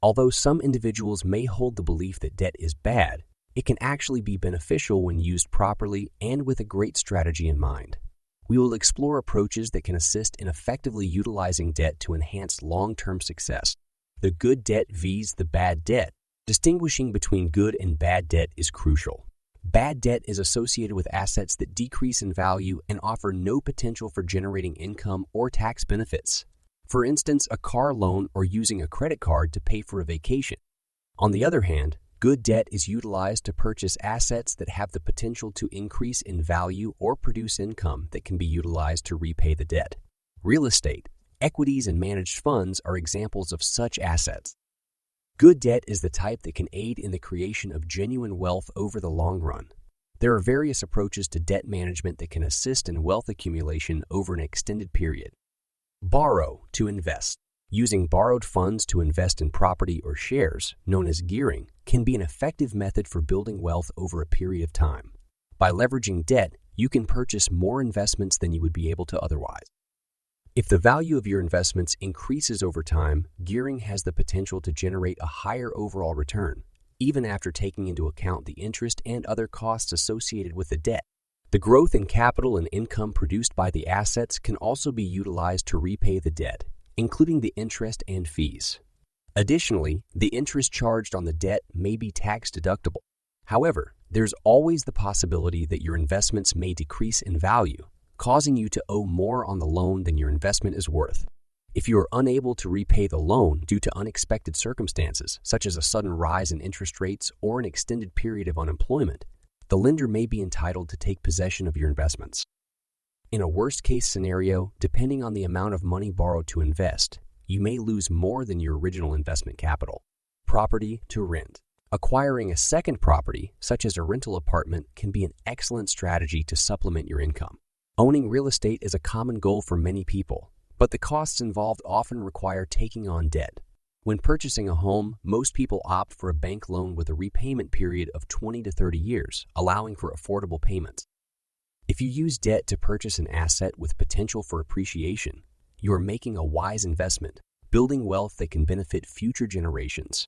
Although some individuals may hold the belief that debt is bad, it can actually be beneficial when used properly and with a great strategy in mind. We will explore approaches that can assist in effectively utilizing debt to enhance long-term success. The good debt vs. the bad debt. Distinguishing between good and bad debt is crucial. Bad debt is associated with assets that decrease in value and offer no potential for generating income or tax benefits. For instance, a car loan or using a credit card to pay for a vacation. On the other hand, good debt is utilized to purchase assets that have the potential to increase in value or produce income that can be utilized to repay the debt. Real estate, equities, and managed funds are examples of such assets. Good debt is the type that can aid in the creation of genuine wealth over the long run. There are various approaches to debt management that can assist in wealth accumulation over an extended period. Borrow to invest. Using borrowed funds to invest in property or shares, known as gearing, can be an effective method for building wealth over a period of time. By leveraging debt, you can purchase more investments than you would be able to otherwise. If the value of your investments increases over time, gearing has the potential to generate a higher overall return, even after taking into account the interest and other costs associated with the debt. The growth in capital and income produced by the assets can also be utilized to repay the debt, including the interest and fees. Additionally, the interest charged on the debt may be tax deductible. However, there's always the possibility that your investments may decrease in value, causing you to owe more on the loan than your investment is worth. If you are unable to repay the loan due to unexpected circumstances, such as a sudden rise in interest rates or an extended period of unemployment, the lender may be entitled to take possession of your investments. In a worst-case scenario, depending on the amount of money borrowed to invest, you may lose more than your original investment capital. Property to rent. Acquiring a second property, such as a rental apartment, can be an excellent strategy to supplement your income. Owning real estate is a common goal for many people, but the costs involved often require taking on debt. When purchasing a home, most people opt for a bank loan with a repayment period of 20 to 30 years, allowing for affordable payments. If you use debt to purchase an asset with potential for appreciation, you are making a wise investment, building wealth that can benefit future generations.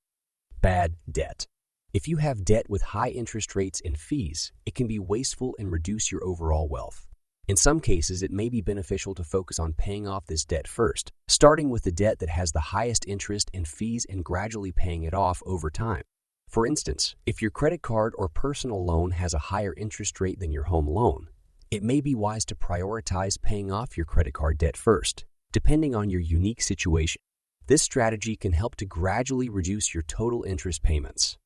Bad debt. If you have debt with high interest rates and fees, it can be wasteful and reduce your overall wealth. In some cases, it may be beneficial to focus on paying off this debt first, starting with the debt that has the highest interest and fees and gradually paying it off over time. For instance, if your credit card or personal loan has a higher interest rate than your home loan, it may be wise to prioritize paying off your credit card debt first, depending on your unique situation. This strategy can help to gradually reduce your total interest payments.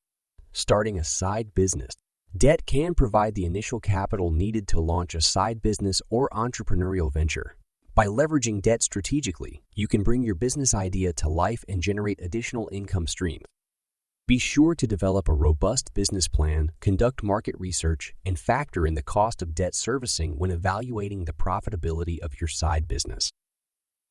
Starting a side business. Debt can provide the initial capital needed to launch a side business or entrepreneurial venture. By leveraging debt strategically, you can bring your business idea to life and generate additional income streams. Be sure to develop a robust business plan, conduct market research, and factor in the cost of debt servicing when evaluating the profitability of your side business.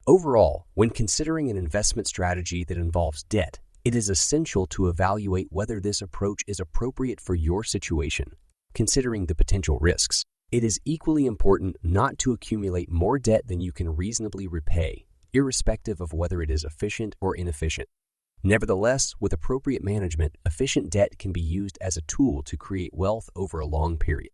Overall, when considering an investment strategy that involves debt, it is essential to evaluate whether this approach is appropriate for your situation, considering the potential risks. It is equally important not to accumulate more debt than you can reasonably repay, irrespective of whether it is efficient or inefficient. Nevertheless, with appropriate management, efficient debt can be used as a tool to create wealth over a long period.